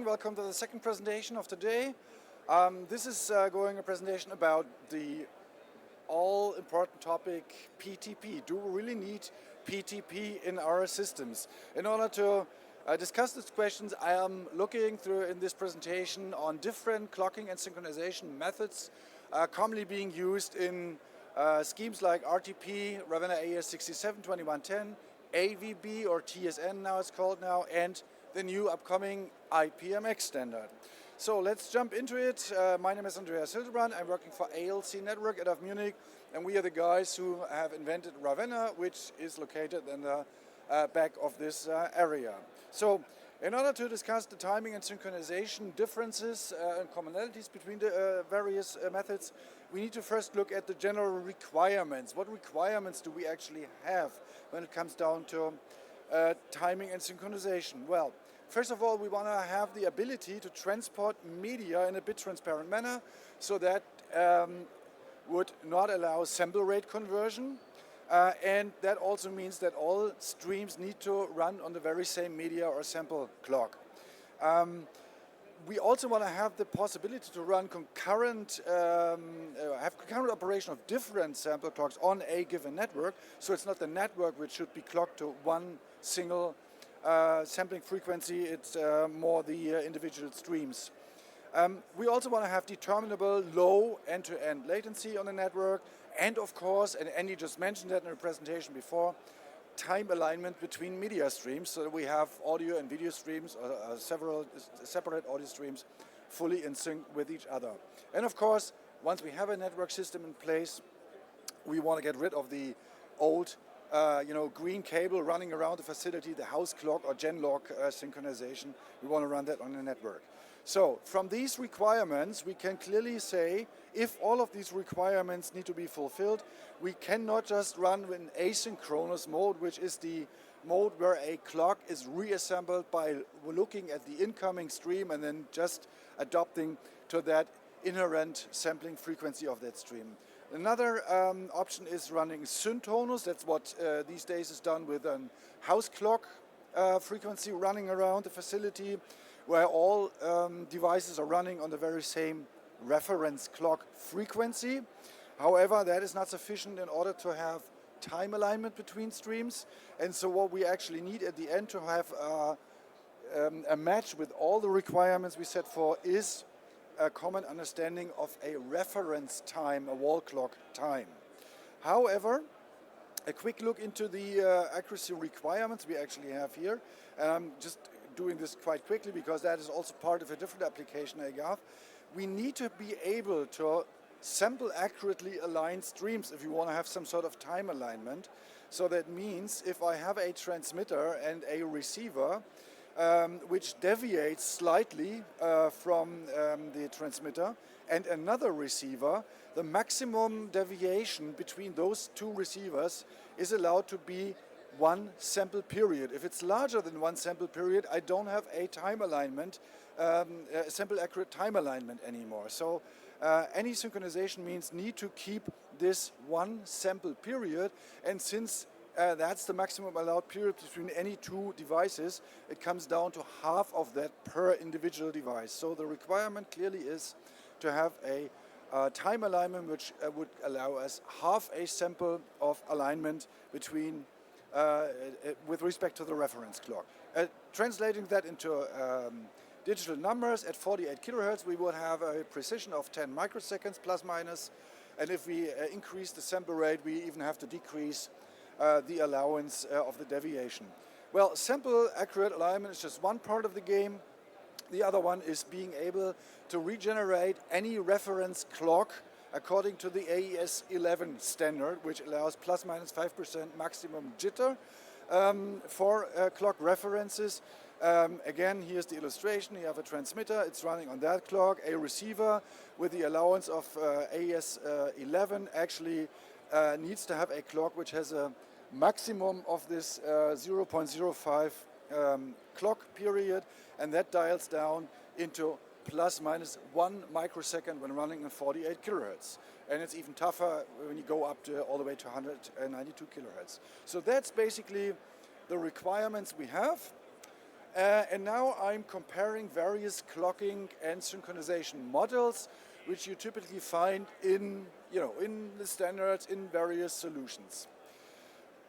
welcome to the second presentation of today. This is a presentation about the all-important topic PTP. Do we really need PTP in our systems? In order to discuss these questions, I am looking through in this presentation on different clocking and synchronization methods commonly being used in schemes like RTP, RAVENNA AES67 2110, AVB or TSN now it's called now, and the new upcoming IPMX standard. So let's jump into it. My name is HILDEBRAND. I'm working for ALC Network out of Munich, and we are the guys who have invented RAVENNA, which is located in the back of this area. So in order to discuss the timing and synchronization differences and commonalities between the various methods, we need to first look at the general requirements. What requirements do we actually have when it comes down to timing and synchronization? Well, first of all, we want to have the ability to transport media in a bit transparent manner, so that would not allow sample rate conversion. And that also means that all streams need to run on the very same media or sample clock. We also want to have the possibility to run concurrent operation of different sample clocks on a given network. So it's not the network which should be clocked to one single sampling frequency, it's more the individual streams. We also want to have determinable low end-to-end latency on the network, and of course, and Andy just mentioned that in the presentation before, time alignment between media streams, so that we have audio and video streams, several separate audio streams, fully in sync with each other. And of course, once we have a network system in place, we want to get rid of the old green cable running around the facility, the house clock or gen lock synchronization. We want to run that on the network. So from these requirements, we can clearly say if all of these requirements need to be fulfilled, we cannot just run in asynchronous mode, which is the mode where a clock is reassembled by looking at the incoming stream and then just adopting to that inherent sampling frequency of that stream. Another option is running synchronous. That's what these days is done with a house clock frequency running around the facility, where all devices are running on the very same reference clock frequency. However, that is not sufficient in order to have time alignment between streams. And so what we actually need at the end to have a match with all the requirements we set for is a common understanding of a reference time, a wall clock time. However, a quick look into the accuracy requirements we actually have here, and I'm just doing this quite quickly because that is also part of a different application I got. We need to be able to sample accurately aligned streams if you want to have some sort of time alignment. So that means if I have a transmitter and a receiver which deviates slightly from the transmitter, and another receiver, the maximum deviation between those two receivers is allowed to be one sample period. If it's larger than one sample period, I don't have a time alignment, sample accurate time alignment anymore. So any synchronization means need to keep this one sample period, and since that's the maximum allowed period between any two devices, it comes down to half of that per individual device. So the requirement clearly is to have a time alignment which would allow us half a sample of alignment between with respect to the reference clock. Translating that into digital numbers, at 48 kilohertz we would have a precision of 10 microseconds plus minus, and if we increase the sample rate, we even have to decrease the allowance of the deviation. Well, sample accurate alignment is just one part of the game. The other one is being able to regenerate any reference clock according to the AES11 standard, which allows plus minus 5% maximum jitter for clock references. Again, here's the illustration. You have a transmitter, it's running on that clock. A receiver with the allowance of AES11 actually needs to have a clock which has a maximum of this 0.05 clock period, and that dials down into plus minus 1 microsecond when running at 48 kilohertz. And it's even tougher when you go up to all the way to 192 kilohertz. So that's basically the requirements we have. And now I'm comparing various clocking and synchronization models, which you typically find in, in the standards in various solutions.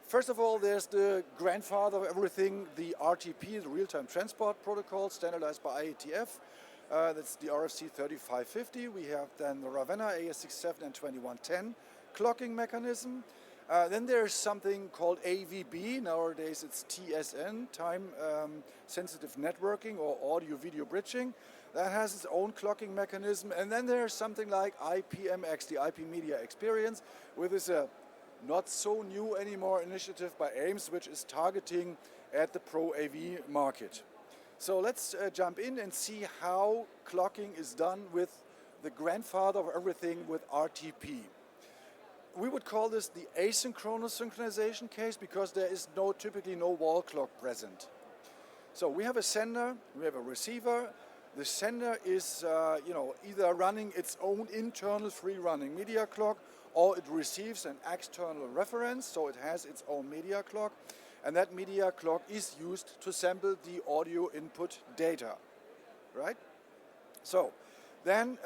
First of all, there's the grandfather of everything, the RTP, the Real-Time Transport Protocol, standardized by IETF. That's the RFC3550. We have then the RAVENNA AES67 and 2110 clocking mechanism. Then there's something called AVB. Nowadays it's TSN, Time Sensitive Networking, or Audio Video Bridging. That has its own clocking mechanism. And then there's something like IPMX, the IP Media Experience, which is a not so new anymore initiative by AIMS, which is targeting at the Pro AV market. So let's jump in and see how clocking is done with the grandfather of everything, with RTP. We would call this the asynchronous synchronization case because there is typically no wall clock present. So we have a sender, we have a receiver. The sender is either running its own internal free running media clock, or it receives an external reference, so it has its own media clock, and that media clock is used to sample the audio input data, right? So then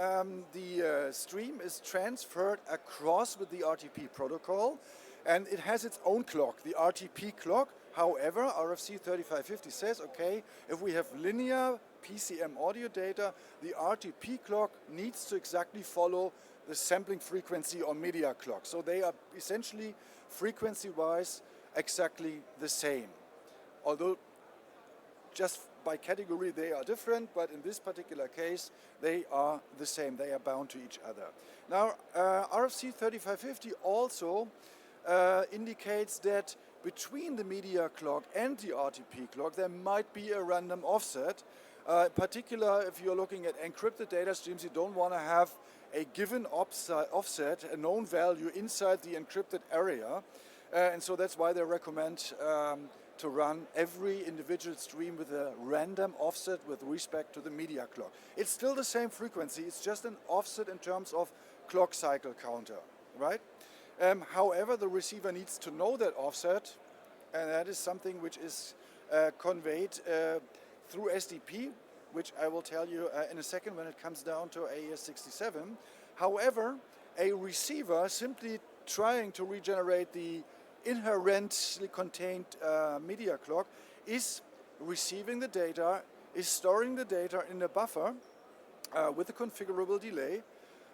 the stream is transferred across with the RTP protocol, and it has its own clock, the RTP clock. However, RFC3550 says, okay, if we have linear PCM audio data, the RTP clock needs to exactly follow the sampling frequency on media clock. So they are essentially frequency-wise exactly the same. Although just by category they are different, but in this particular case they are the same. They are bound to each other. Now RFC3550 also indicates that between the media clock and the RTP clock there might be a random offset. In particular, if you're looking at encrypted data streams, you don't want to have a given offset, a known value inside the encrypted area. And so that's why they recommend to run every individual stream with a random offset with respect to the media clock. It's still the same frequency, it's just an offset in terms of clock cycle counter, right? However, the receiver needs to know that offset, and that is something which is conveyed through SDP, which I will tell you in a second when it comes down to AES67. However, a receiver simply trying to regenerate the inherently contained media clock is receiving the data, is storing the data in a buffer with a configurable delay,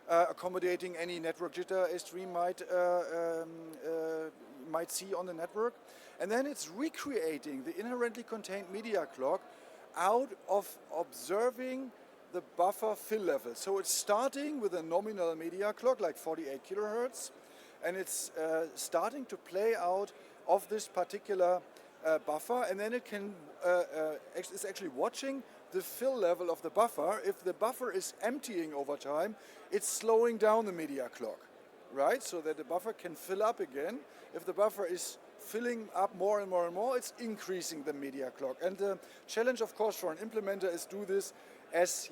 accommodating any network jitter a stream might see on the network, and then it's recreating the inherently contained media clock out of observing the buffer fill level. So it's starting with a nominal media clock like 48 kilohertz, and it's starting to play out of this particular buffer, and then it can it's actually watching the fill level of the buffer. If the buffer is emptying over time, it's slowing down the media clock, right? So that the buffer can fill up again. If the buffer is filling up more and more and more, it's increasing the media clock. And the challenge, of course, for an implementer is do this as,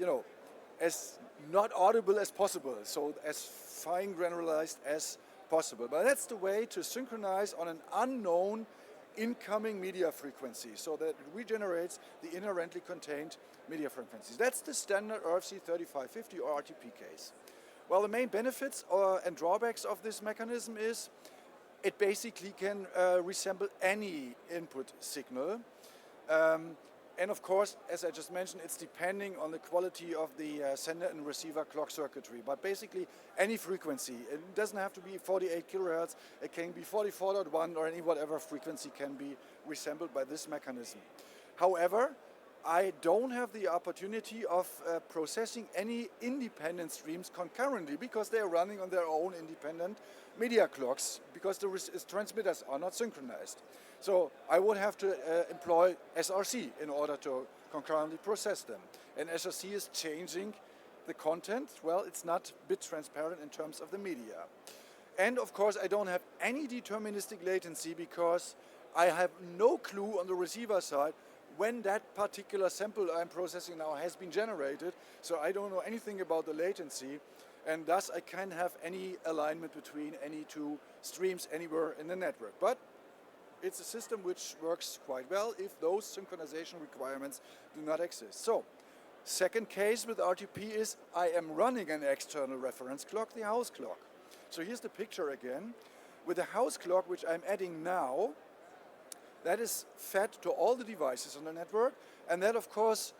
as not audible as possible, so as fine granularized as possible. But that's the way to synchronize on an unknown incoming media frequency, so that it regenerates the inherently contained media frequencies. That's the standard RFC3550 or RTP case. Well, the main benefits and drawbacks of this mechanism is it basically can resemble any input signal. And of course, as I just mentioned, it's depending on the quality of the sender and receiver clock circuitry. But basically, any frequency. It doesn't have to be 48 kilohertz. It can be 44.1 or any whatever frequency can be resembled by this mechanism. However, I don't have the opportunity of processing any independent streams concurrently because they are running on their own independent media clocks because the transmitters are not synchronized. So I would have to employ SRC in order to concurrently process them. And SRC is changing the content. Well, it's not bit transparent in terms of the media. And of course, I don't have any deterministic latency because I have no clue on the receiver side when that particular sample I'm processing now has been generated. So I don't know anything about the latency, and thus I can't have any alignment between any two streams anywhere in the network. But it's a system which works quite well if those synchronization requirements do not exist. So, second case with RTP is I am running an external reference clock, the house clock. So here's the picture again. With the house clock, which I'm adding now, that is fed to all the devices on the network, and that of course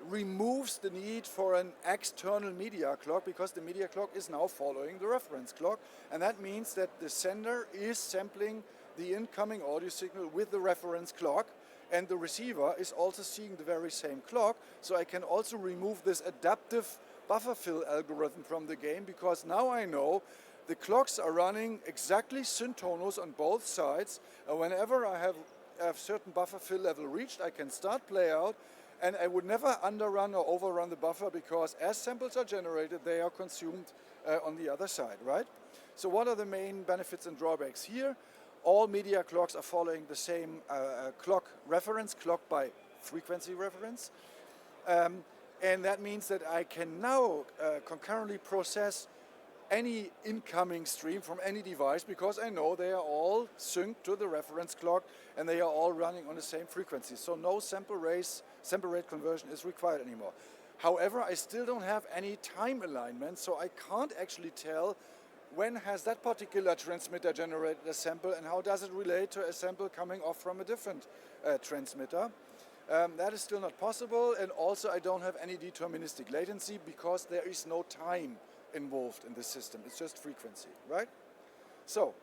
removes the need for an external media clock, because the media clock is now following the reference clock, and that means that the sender is sampling the incoming audio signal with the reference clock, and the receiver is also seeing the very same clock, so I can also remove this adaptive buffer fill algorithm from the game, because now I know the clocks are running exactly synchronous on both sides, and whenever I have a certain buffer fill level reached, I can start play out, and I would never underrun or overrun the buffer, because as samples are generated, they are consumed on the other side, right? So what are the main benefits and drawbacks here? All media clocks are following the same clock reference, clock by frequency reference. And that means that I can now concurrently process any incoming stream from any device, because I know they are all synced to the reference clock and they are all running on the same frequency. So no sample rate conversion is required anymore. However, I still don't have any time alignment, so I can't actually tell when has that particular transmitter generated a sample and how does it relate to a sample coming off from a different transmitter. That is still not possible, and also I don't have any deterministic latency, because there is no time involved in this system. It's just frequency, right? So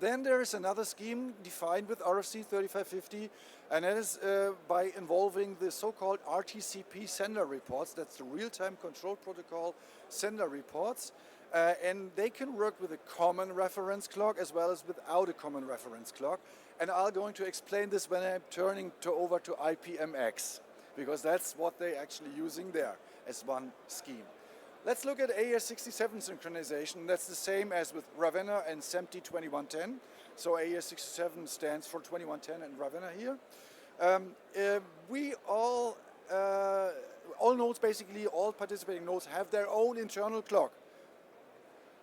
then there is another scheme defined with RFC 3550, and that is by involving the so-called RTCP sender reports. That's the real-time control protocol sender reports, and they can work with a common reference clock as well as without a common reference clock. And I'm going to explain this when I'm turning over to IPMX, because that's what they're actually using there as one scheme. Let's look at AES67 synchronization. That's the same as with RAVENNA and SMPTE 2110. So AES67 stands for 2110 and RAVENNA here. We all nodes, basically all participating nodes, have their own internal clock.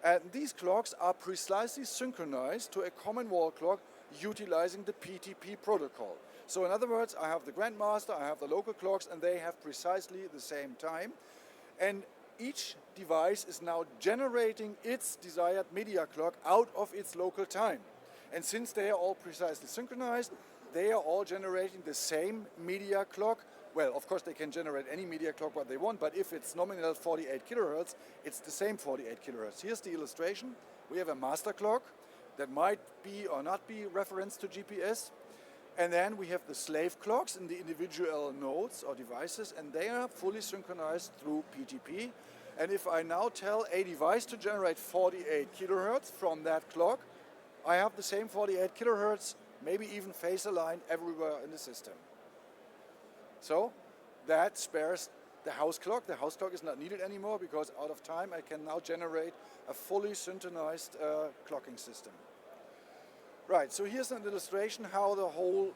And these clocks are precisely synchronized to a common wall clock utilizing the PTP protocol. So in other words, I have the grandmaster, I have the local clocks, and they have precisely the same time. And each device is now generating its desired media clock out of its local time. And since they are all precisely synchronized, they are all generating the same media clock. Well, of course they can generate any media clock what they want, but if it's nominal 48 kilohertz, it's the same 48 kilohertz. Here's the illustration. We have a master clock that might be or not be referenced to GPS. And then we have the slave clocks in the individual nodes or devices, and they are fully synchronized through PTP. And if I now tell a device to generate 48 kilohertz from that clock, I have the same 48 kilohertz, maybe even phase aligned everywhere in the system. So that spares the house clock. The house clock is not needed anymore, because out of time I can now generate a fully synchronized clocking system. Right, so here's an illustration how the whole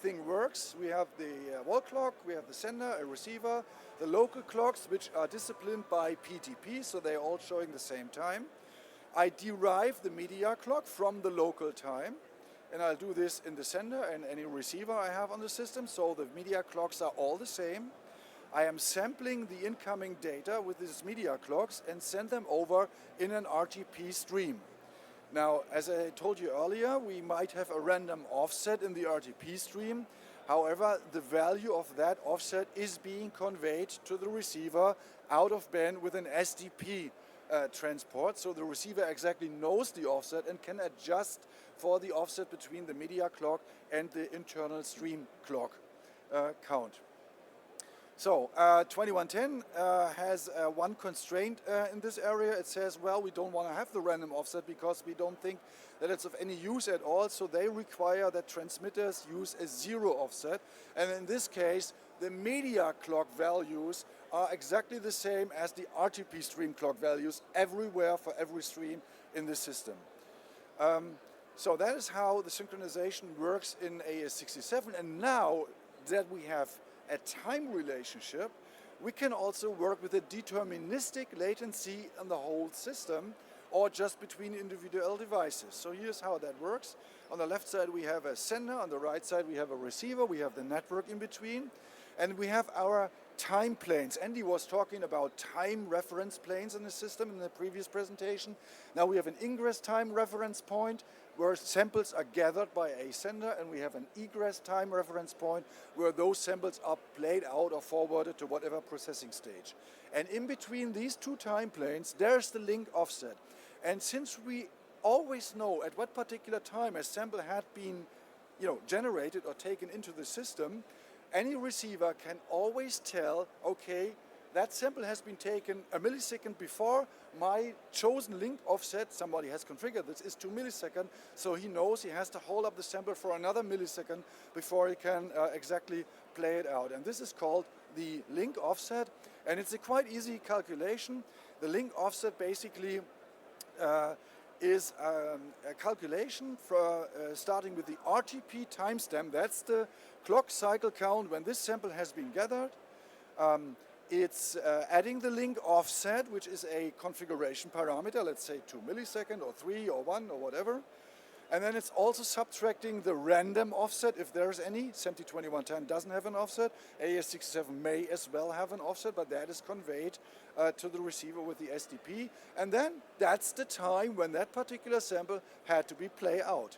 thing works. We have the wall clock, we have the sender, a receiver, the local clocks, which are disciplined by PTP, so they're all showing the same time. I derive the media clock from the local time, and I'll do this in the sender and any receiver I have on the system, so the media clocks are all the same. I am sampling the incoming data with these media clocks and send them over in an RTP stream. Now, as I told you earlier, we might have a random offset in the RTP stream. However, the value of that offset is being conveyed to the receiver out of band with an SDP transport. So the receiver exactly knows the offset and can adjust for the offset between the media clock and the internal stream clock count. So 2110 has one constraint in this area. It says, well, we don't want to have the random offset because we don't think that it's of any use at all. So they require that transmitters use a zero offset. And in this case, the media clock values are exactly the same as the RTP stream clock values everywhere for every stream in the system. So that is how the synchronization works in AES67. And now that we have a time relationship, we can also work with a deterministic latency in the whole system, or just between individual devices. So here's how that works. On the left side we have a sender, on the right side we have a receiver, we have the network in between, and we have our time planes. Andy was talking about time reference planes in the system in the previous presentation. Now we have an ingress time reference point where samples are gathered by a sender, and we have an egress time reference point where those samples are played out or forwarded to whatever processing stage. And in between these two time planes, there's the link offset. And since we always know at what particular time a sample had been, generated or taken into the system, any receiver can always tell, okay, that sample has been taken a millisecond before, my chosen link offset, somebody has configured this, is 2 milliseconds, so he knows he has to hold up the sample for another millisecond before he can exactly play it out. And this is called the link offset, and it's a quite easy calculation. The link offset basically is a calculation for starting with the RTP timestamp. That's the clock cycle count when this sample has been gathered. It's adding the link offset, which is a configuration parameter, let's say 2 milliseconds or 3 or 1 or whatever. And then it's also subtracting the random offset if there's any. SMPTE2110 doesn't have an offset. AES67 may as well have an offset, but that is conveyed to the receiver with the SDP. And then that's the time when that particular sample had to be played out.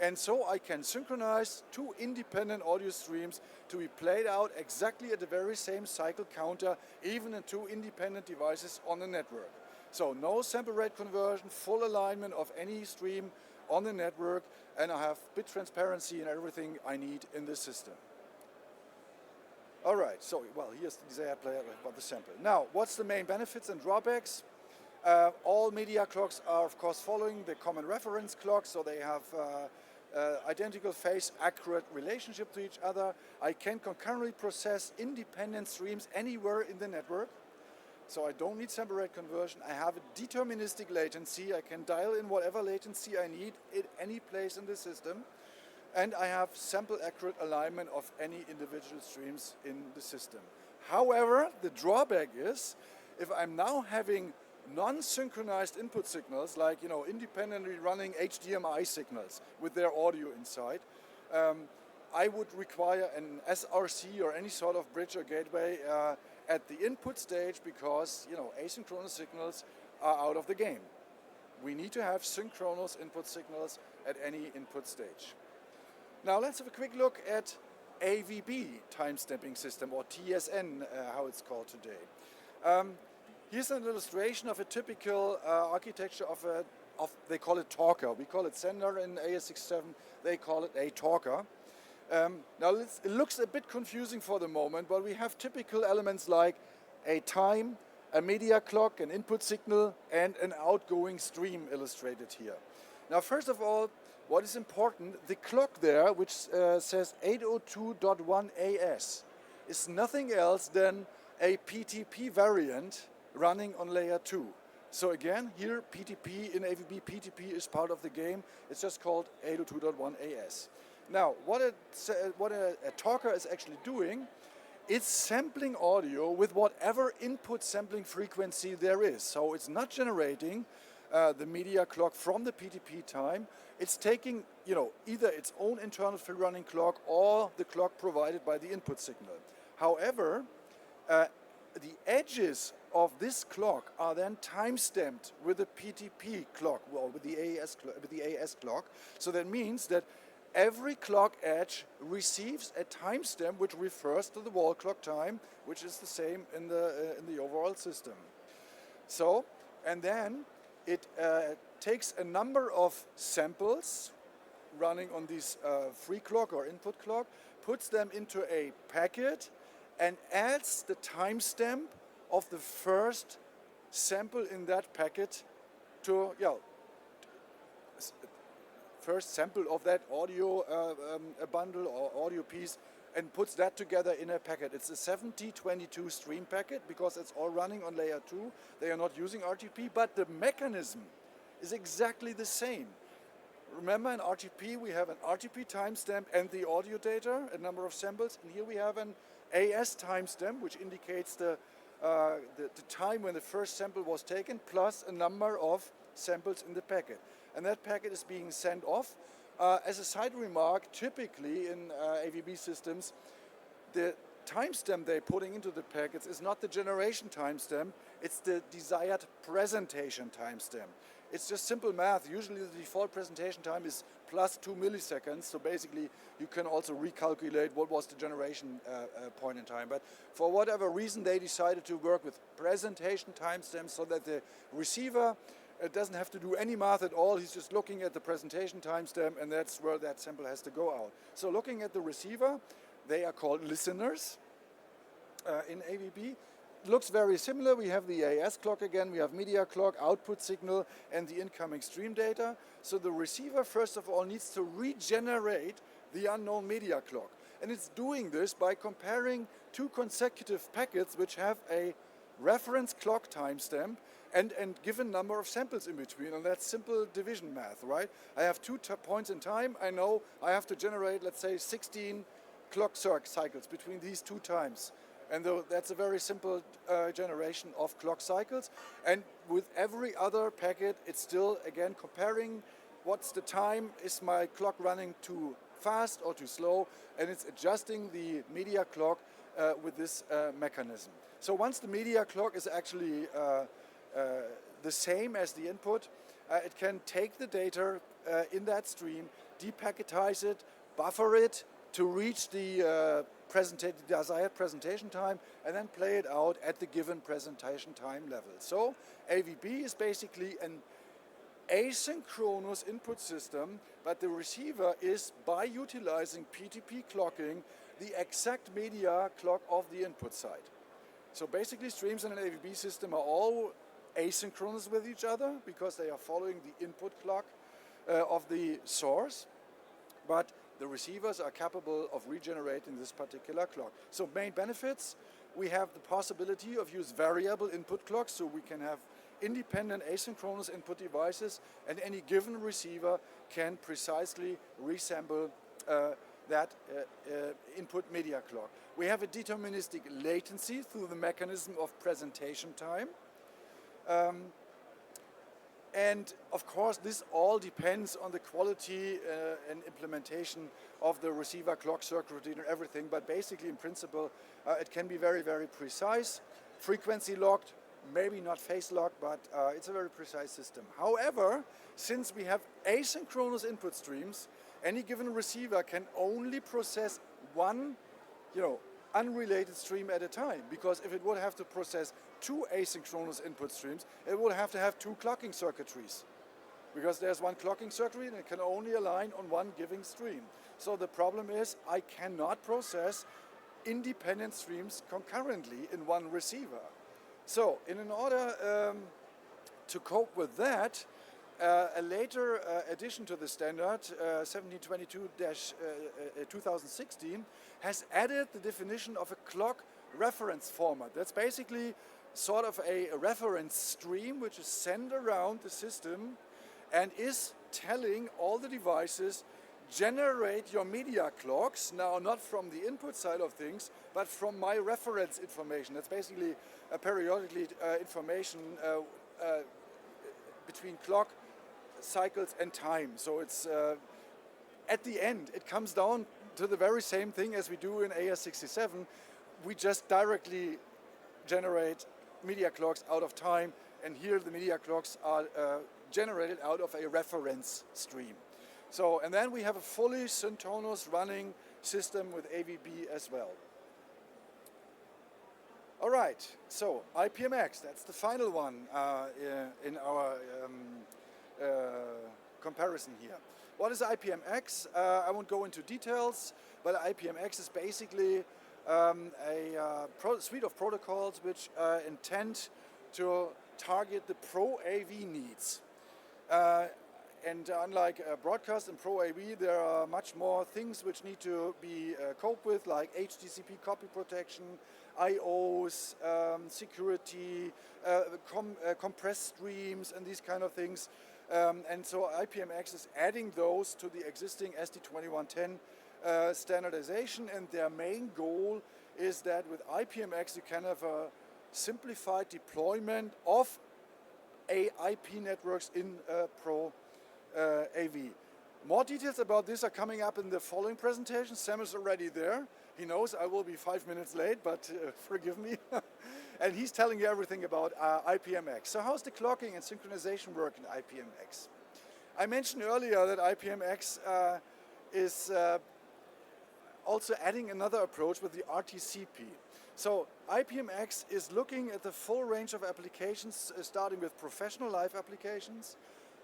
And so I can synchronize two independent audio streams to be played out exactly at the very same cycle counter, even in two independent devices on the network. So no sample rate conversion, full alignment of any stream on the network, and I have bit transparency and everything I need in the system. All right, so, well, here's the desired player about the sample. Now, what's the main benefits and drawbacks? All media clocks are, of course, following the common reference clock, so they have identical phase-accurate relationship to each other. I can concurrently process independent streams anywhere in the network, so I don't need sample rate conversion. I have a deterministic latency. I can dial in whatever latency I need at any place in the system, and I have sample-accurate alignment of any individual streams in the system. However, the drawback is, if I'm now having non-synchronized input signals, like independently running HDMI signals with their audio inside, I would require an SRC or any sort of bridge or gateway at the input stage, because asynchronous signals are out of the game. We need to have synchronous input signals at any input stage. Now let's have a quick look at AVB timestamping system, or TSN, how it's called today. Here's an illustration of a typical architecture of they call it talker. We call it sender in AES67, they call it a talker. Now it looks a bit confusing for the moment, but we have typical elements like a time, a media clock, an input signal, and an outgoing stream illustrated here. Now first of all, what is important, the clock there, which says 802.1 AS, is nothing else than a PTP variant running on layer 2. So again, here PTP in AVB, PTP is part of the game. It's just called 802.1 AS. Now, what a talker is actually doing, it's sampling audio with whatever input sampling frequency there is. So it's not generating the media clock from the PTP time. It's taking, either its own internal free running clock or the clock provided by the input signal. However, the edges of this clock are then time-stamped with the PTP clock, well, with the AES clock. So that means that every clock edge receives a timestamp which refers to the wall clock time, which is the same in the overall system. So, and then it takes a number of samples running on this free clock or input clock, puts them into a packet, and adds the timestamp of the first sample in that packet to, first sample of that audio bundle or audio piece, and puts that together in a packet. It's a 7022 stream packet because it's all running on layer 2. They are not using RTP, but the mechanism is exactly the same. Remember, in RTP we have an RTP timestamp and the audio data, a number of samples, and here we have an AS timestamp, which indicates the time when the first sample was taken, plus a number of samples in the packet. And that packet is being sent off. As a side remark, typically in AVB systems, the timestamp they're putting into the packets is not the generation timestamp, it's the desired presentation timestamp. It's just simple math. Usually the default presentation time is plus 2 milliseconds, so basically you can also recalculate what was the generation point in time. But for whatever reason they decided to work with presentation timestamps so that the receiver doesn't have to do any math at all. He's just looking at the presentation timestamp, and that's where that sample has to go out. So looking at the receiver, they are called listeners in AVB. Looks very similar. We have the AES clock again, we have media clock, output signal, and the incoming stream data. So the receiver, first of all, needs to regenerate the unknown media clock. And it's doing this by comparing two consecutive packets which have a reference clock timestamp and given number of samples in between, and that's simple division math, right? I have two points in time. I know I have to generate, let's say, 16 clock cycles between these two times. And that's a very simple generation of clock cycles. And with every other packet, it's still, again, comparing what's the time, is my clock running too fast or too slow, and it's adjusting the media clock with this mechanism. So once the media clock is actually the same as the input, it can take the data in that stream, depacketize it, buffer it to reach the desired presentation time, and then play it out at the given presentation time level. So AVB is basically an asynchronous input system, but the receiver is, by utilizing PTP clocking, the exact media clock of the input side. So basically streams in an AVB system are all asynchronous with each other because they are following the input clock of the source, but the receivers are capable of regenerating this particular clock. So main benefits, we have the possibility of use variable input clocks, so we can have independent asynchronous input devices, and any given receiver can precisely resample that input media clock. We have a deterministic latency through the mechanism of presentation time. And of course, this all depends on the quality and implementation of the receiver clock circuitry and everything, but basically in principle, it can be very, very precise, frequency locked, maybe not phase locked, but it's a very precise system. However, since we have asynchronous input streams, any given receiver can only process one, unrelated stream at a time, because if it would have to process two asynchronous input streams, it would have to have two clocking circuitries, because there's one clocking circuitry and it can only align on one given stream. So the problem is I cannot process independent streams concurrently in one receiver. So in order to cope with that, a later addition to the standard, 1722-2016, has added the definition of a clock reference format. That's basically sort of a reference stream which is sent around the system and is telling all the devices, generate your media clocks, now not from the input side of things, but from my reference information. That's basically periodically information between clock cycles and time. So it's at the end, it comes down to the very same thing as we do in AES67. We just directly generate media clocks out of time, and here the media clocks are generated out of a reference stream. So, and then we have a fully synchronous running system with AVB as well. All right, so IPMX, that's the final one in our comparison here. What is IPMX? I won't go into details, but IPMX is basically a suite of protocols which intend to target the Pro AV needs. And unlike broadcast and Pro AV, there are much more things which need to be coped with, like HTTP copy protection, IOs, security, compressed streams, and these kind of things. And so IPMX is adding those to the existing ST2110 standardization, and their main goal is that with IPMX you can have a simplified deployment of IP networks in Pro AV. More details about this are coming up in the following presentation. Sam is already there. He knows I will be 5 minutes late, but forgive me. And he's telling you everything about IPMX. So how's the clocking and synchronization work in IPMX? I mentioned earlier that IPMX is also adding another approach with the RTCP. So IPMX is looking at the full range of applications, starting with professional live applications,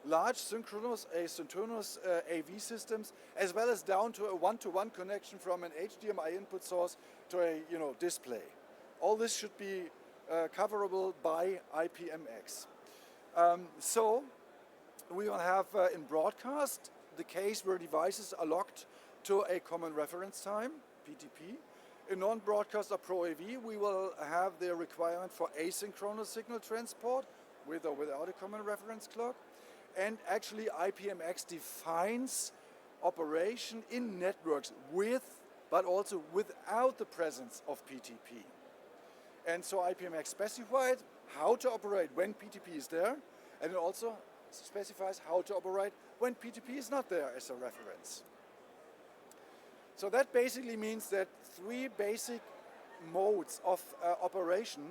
large synchronous, asynchronous AV systems, as well as down to a one-to-one connection from an HDMI input source to a display. All this should be coverable by IPMX. So we will have in broadcast the case where devices are locked to a common reference time, PTP. In non-broadcast or Pro AV, we will have the requirement for asynchronous signal transport with or without a common reference clock. And actually IPMX defines operation in networks with, but also without the presence of PTP. And so IPMX specified how to operate when PTP is there, and it also specifies how to operate when PTP is not there as a reference. So that basically means that three basic modes of operation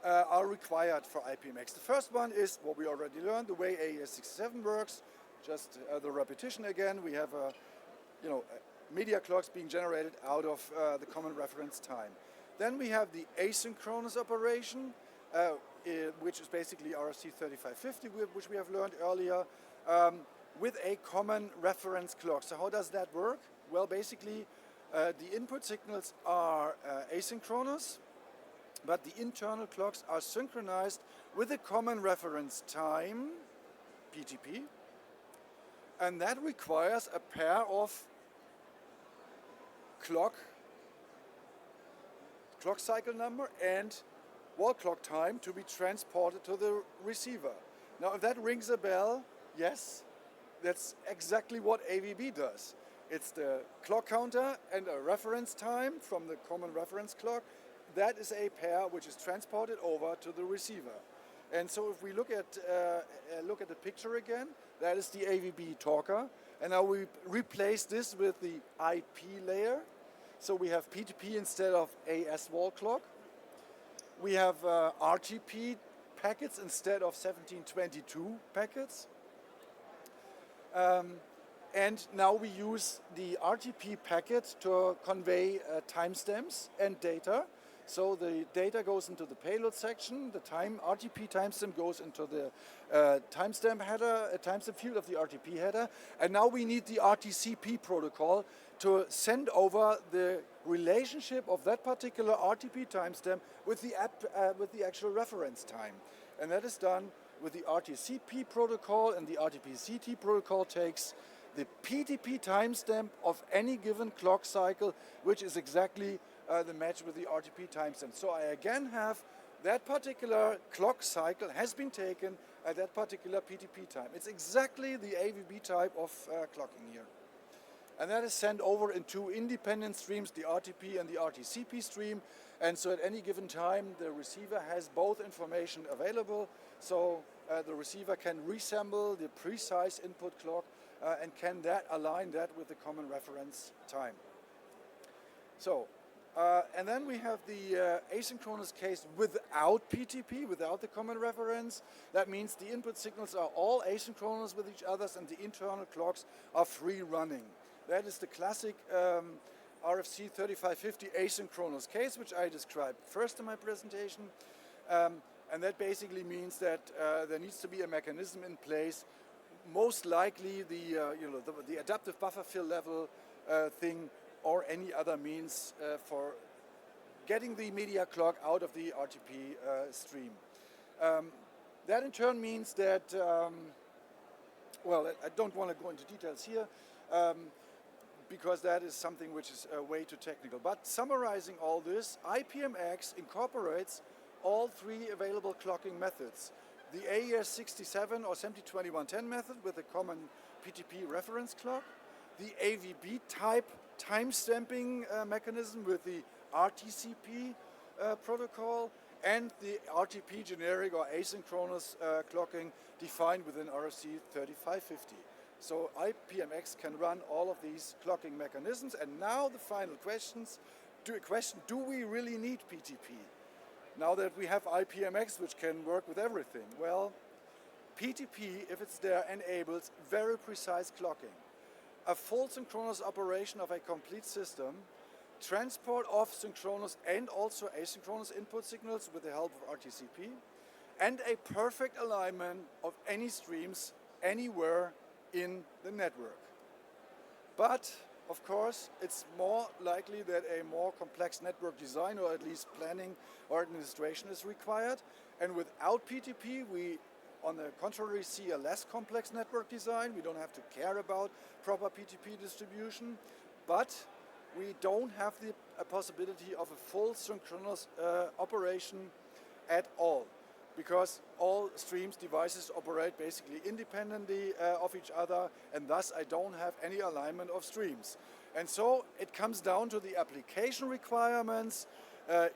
are required for IPMX. The first one is what we already learned, the way AES67 works. Just the repetition again. We have media clocks being generated out of the common reference time. Then we have the asynchronous operation, which is basically RFC3550, which we have learned earlier, with a common reference clock. So how does that work? Well, basically, the input signals are asynchronous, but the internal clocks are synchronized with a common reference time, PTP, and that requires a pair of clock cycle number and wall clock time to be transported to the receiver. Now, if that rings a bell, yes, that's exactly what AVB does. It's the clock counter and a reference time from the common reference clock. That is a pair which is transported over to the receiver. And so if we look at the picture again, that is the AVB talker. And now we replace this with the IP layer. So we have PTP instead of AS wall clock. We have RTP packets instead of 1722 packets. And now we use the RTP packet to convey timestamps and data. So the data goes into the payload section, the RTP timestamp goes into the timestamp header, timestamp field of the RTP header, and now we need the RTCP protocol to send over the relationship of that particular RTP timestamp with the actual reference time. And that is done with the RTCP protocol, and the RTP-CT protocol takes the PTP timestamp of any given clock cycle, which is exactly the match with the RTP timestamp. So I again have that particular clock cycle has been taken at that particular PTP time. It's exactly the AVB type of clocking here. And that is sent over in two independent streams, the RTP and the RTCP stream. And so at any given time, the receiver has both information available. So the receiver can reassemble the precise input clock and can align that with the common reference time. So, and then we have the asynchronous case without PTP, without the common reference. That means the input signals are all asynchronous with each other and the internal clocks are free running. That is the classic RFC3550 asynchronous case, which I described first in my presentation. And that basically means that there needs to be a mechanism in place, most likely the adaptive buffer fill level thing, or any other means for getting the media clock out of the RTP stream. That in turn means that, well, I don't want to go into details here, because that is something which is way too technical. But summarizing all this, IPMX incorporates all three available clocking methods. The AES67 or SMPTE method with a common PTP reference clock, the AVB type timestamping mechanism with the RTCP protocol, and the RTP generic or asynchronous clocking defined within RFC 3550. So IPMX can run all of these clocking mechanisms. And now the final question, do we really need PTP? Now that we have IPMX, which can work with everything. Well, PTP, if it's there, enables very precise clocking. A full synchronous operation of a complete system, transport of synchronous and also asynchronous input signals with the help of RTCP, and a perfect alignment of any streams anywhere in the network. But, of course, it's more likely that a more complex network design, or at least planning or administration, is required. And without PTP, we, on the contrary, see a less complex network design. We don't have to care about proper PTP distribution, but we don't have the possibility of a full synchronous operation at all, because all streams devices operate basically independently of each other, and thus I don't have any alignment of streams. And so it comes down to the application requirements,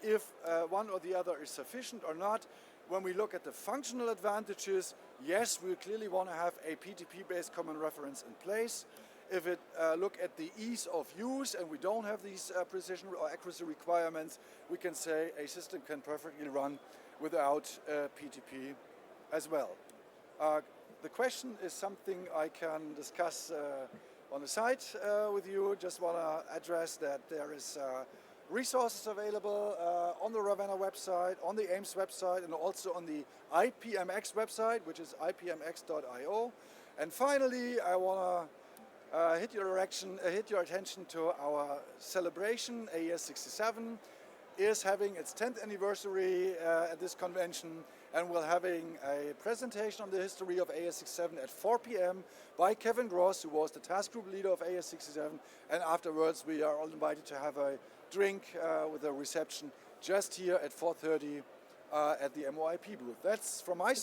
if one or the other is sufficient or not. When we look at the functional advantages, yes, we clearly want to have a PTP-based common reference in place. If it look at the ease of use and we don't have these precision or accuracy requirements, we can say a system can perfectly run without PTP as well. The question is something I can discuss on the site with you. Just want to address that there is resources available on the RAVENNA website, on the AIMS website, and also on the IPMX website, which is ipmx.io. And finally, I want to hit your attention to our celebration. AES67 is having its 10th anniversary at this convention, and we're having a presentation on the history of AES67 at 4 p.m. by Kevin Gross, who was the task group leader of AES67, and afterwards we are all invited to have a drink with a reception just here at 4:30 at the MoIP booth. That's from my side.